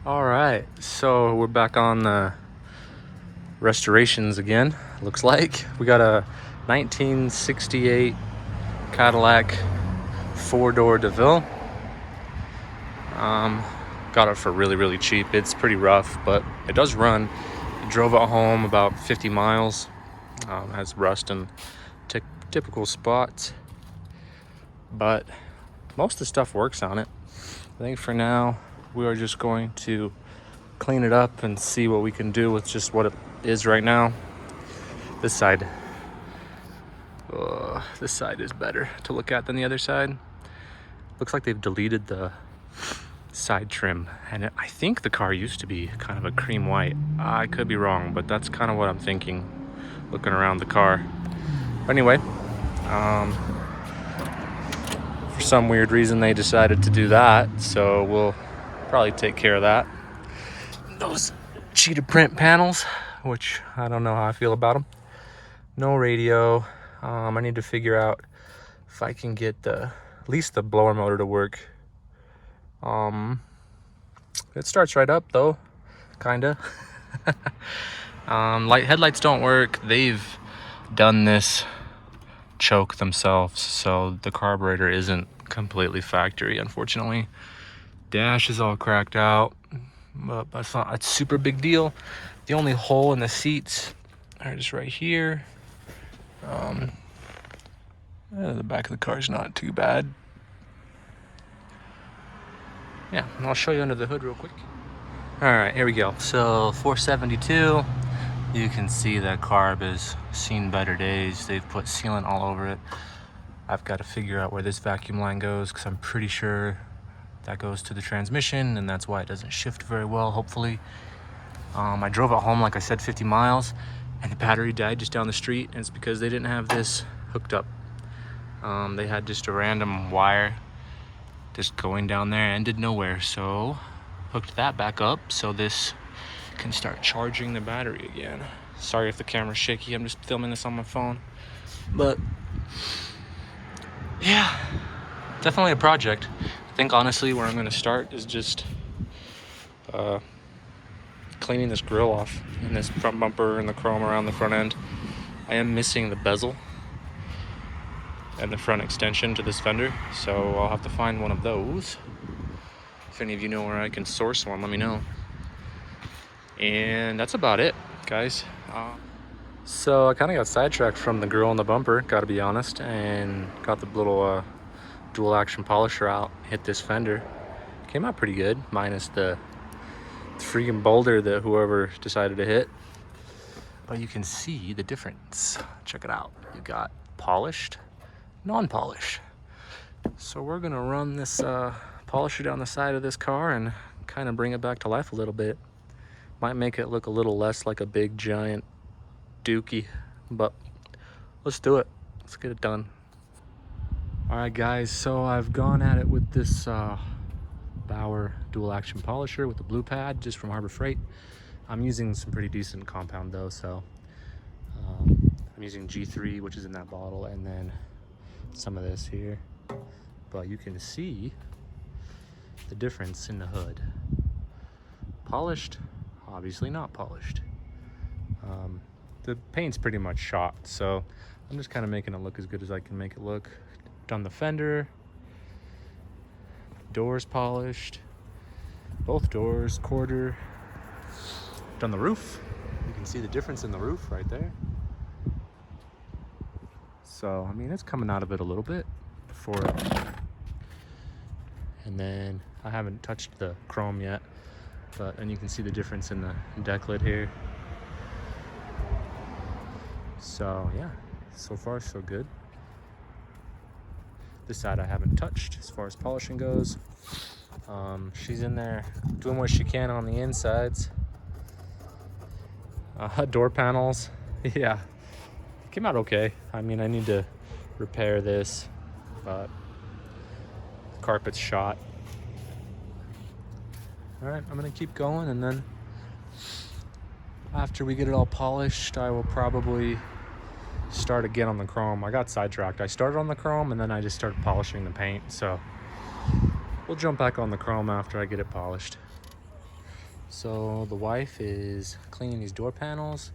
All right, so we're back on the restorations again. Looks like we got a 1968 Cadillac four-door Deville. Got it for really cheap. It's pretty rough, but it does run. Drove it home about 50 miles. Has rust and typical spots, but most of the stuff works on it. I think for now we are just going to clean it up and see what we can do with just what it is right now. This side is better to look at than the other side. Looks like they've deleted the side trim, and I think the car used to be kind of a cream white. I could be wrong, but that's kind of what I'm thinking looking around the car. But anyway, for some weird reason they decided to do that, so we'll probably take care of that. Those cheetah print panels, which I don't know how I feel about them. No radio. I need to figure out if I can get at least the blower motor to work. It starts right up though, kinda. Headlights don't work. They've done this choke themselves, so the carburetor isn't completely factory, unfortunately. Dash is all cracked out, but that's not a super big deal. The only hole in the seats are just right here. The back of the car is not too bad. Yeah, and I'll show you under the hood real quick. All right, here we go. So 472, you can see that carb has seen better days. They've put sealant all over it. I've got to figure out where this vacuum line goes, because I'm pretty sure that goes to the transmission, and that's why it doesn't shift very well, hopefully. I drove it home, like I said, 50 miles, and the battery died just down the street, and it's because they didn't have this hooked up. They had just a random wire just going down there, ended nowhere, so hooked that back up so this can start charging the battery again. Sorry if the camera's shaky, I'm just filming this on my phone. But yeah, definitely a project. I think honestly where I'm going to start is just cleaning this grill off and this front bumper and the chrome around the front end. I am missing the bezel and the front extension to this fender, so I'll have to find one of those. If any of you know where I can source one, let me know. And that's about it, guys. So I kind of got sidetracked from the grill and the bumper, gotta be honest, and got the little dual action polisher out, hit this fender. Came out pretty good, minus the freaking boulder that whoever decided to hit. But you can see the difference. Check it out. You got polished, non-polished. So we're gonna run this polisher down the side of this car and kind of bring it back to life a little bit. Might make it look a little less like a big giant dookie, but let's do it. Let's get it done. All right, guys, so I've gone at it with this Bauer dual action polisher with the blue pad just from Harbor Freight. I'm using some pretty decent compound though, so I'm using G3, which is in that bottle, and then some of this here. But you can see the difference in the hood. Polished, obviously not polished. The paint's pretty much shot, so I'm just kind of making it look as good as I can make it look. Done the fender, doors polished, both doors, quarter. Done the roof. You can see the difference in the roof right there. So, I mean, it's coming out of it a little bit before and then I haven't touched the chrome yet, and you can see the difference in the deck lid here. So yeah, so far so good. This side I haven't touched as far as polishing goes. She's in there doing what she can on the insides. Door panels, yeah, came out okay. I mean, I need to repair this, but the carpet's shot. All right, I'm gonna keep going, and then after we get it all polished, I will probably start again on the chrome. I got sidetracked. I started on the chrome and then I just started polishing the paint, so we'll jump back on the chrome after I get it polished. So the wife is cleaning these door panels.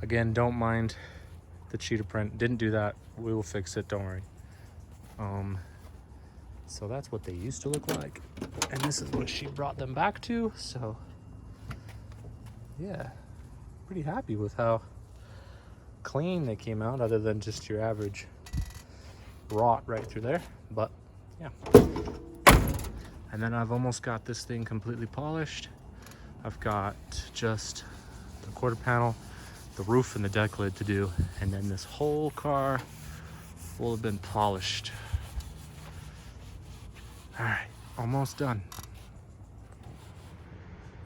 Again, don't mind the cheetah print. Didn't do that. We will fix it, don't worry. So that's what they used to look like. And this is what she brought them back to. So yeah, pretty happy with how clean they came out, other than just your average rot right through there. But yeah. And then I've almost got this thing completely polished. I've got just the quarter panel, the roof, and the deck lid to do, and then this whole car will have been polished. All right, almost done.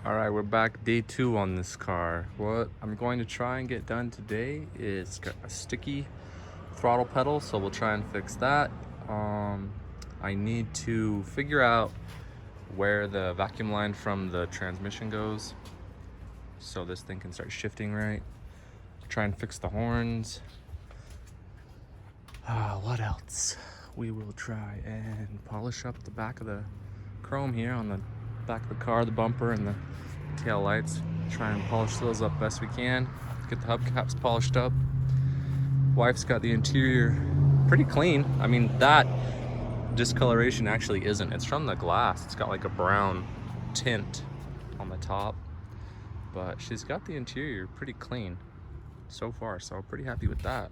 All right, we're back day 2 on this car. What I'm going to try and get done today is got a sticky throttle pedal, so we'll try and fix that. I need to figure out where the vacuum line from the transmission goes so this thing can start shifting right. Try and fix the horns. What else? We will try and polish up the back of the chrome here on the back of the car, the bumper and the tail lights. Try and polish those up best we can. Get the hubcaps polished up. Wife's got the interior pretty clean. I mean, that discoloration actually isn't. It's from the glass. It's got like a brown tint on the top, but she's got the interior pretty clean so far, so pretty happy with that.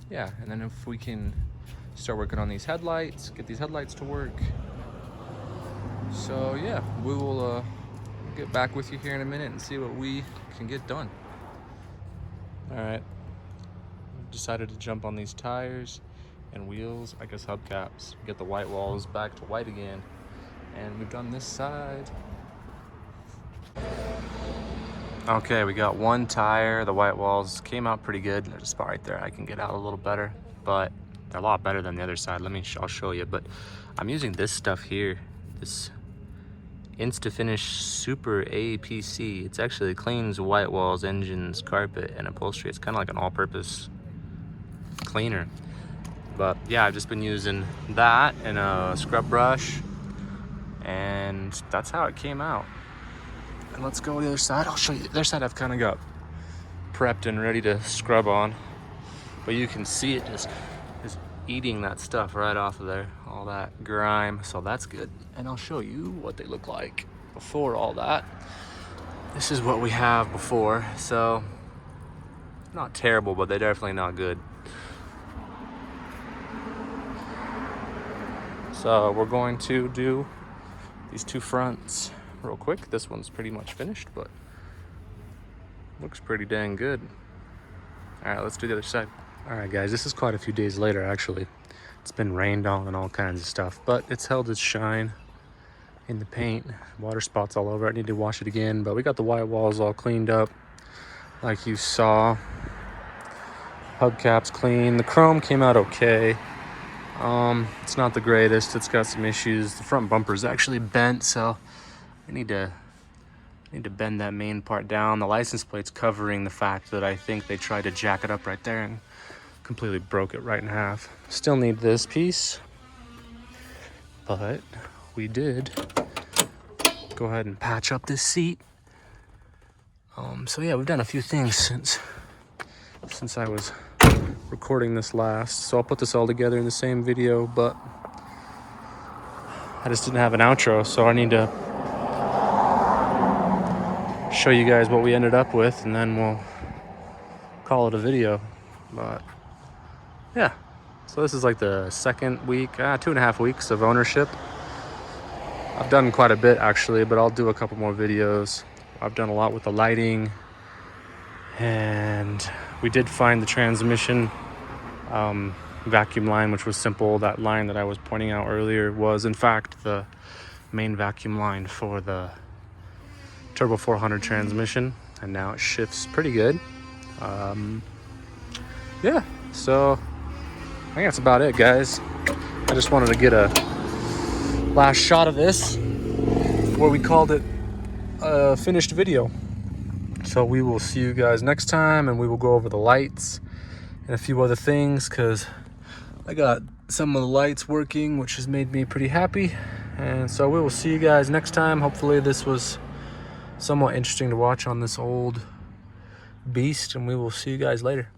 Yeah, and then if we can start working on these headlights, get these headlights to work. So yeah, we will get back with you here in a minute and see what we can get done. All right, decided to jump on these tires and wheels, I guess hubcaps, get the white walls back to white again, and we've done this side. Okay, we got one tire. The white walls came out pretty good. There's a spot right there I can get out a little better, but they're a lot better than the other side. I'll show you. But I'm using this stuff here, this Instafinish Super APC. It's actually cleans white walls, engines, carpet, and upholstery. It's kind of like an all-purpose cleaner. But yeah, I've just been using that and a scrub brush, and that's how it came out. And let's go to the other side. I'll show you the other side. I've kind of got prepped and ready to scrub on, but you can see it just eating that stuff right off of there, all that grime, so that's good. And I'll show you what they look like before all that. This is what we have before, so not terrible, but they're definitely not good. So we're going to do these two fronts real quick. This one's pretty much finished, but looks pretty dang good. All right, let's do the other side. All right, guys, this is quite a few days later, actually. It's been rained on and all kinds of stuff, but it's held its shine in the paint. Water spots all over. I need to wash it again, but we got the white walls all cleaned up like you saw. Hubcaps clean. The chrome came out okay. It's not the greatest. It's got some issues. The front bumper's actually bent, so I need to bend that main part down. The license plate's covering the fact that I think they tried to jack it up right there and completely broke it right in half. Still need this piece, but we did go ahead and patch up this seat. So yeah, we've done a few things since I was recording this last, so I'll put this all together in the same video, but I just didn't have an outro, so I need to show you guys what we ended up with, and then we'll call it a video. But yeah, so this is like the second week, 2.5 weeks of ownership. I've done quite a bit actually, but I'll do a couple more videos. I've done a lot with the lighting, and we did find the transmission vacuum line, which was simple. That line that I was pointing out earlier was in fact the main vacuum line for the Turbo 400 transmission, and now it shifts pretty good. Yeah, so I think that's about it, guys. I just wanted to get a last shot of this where we called it a finished video. So we will see you guys next time, and we will go over the lights and a few other things, because I got some of the lights working, which has made me pretty happy. And so we will see you guys next time. Hopefully this was somewhat interesting to watch on this old beast, and we will see you guys later.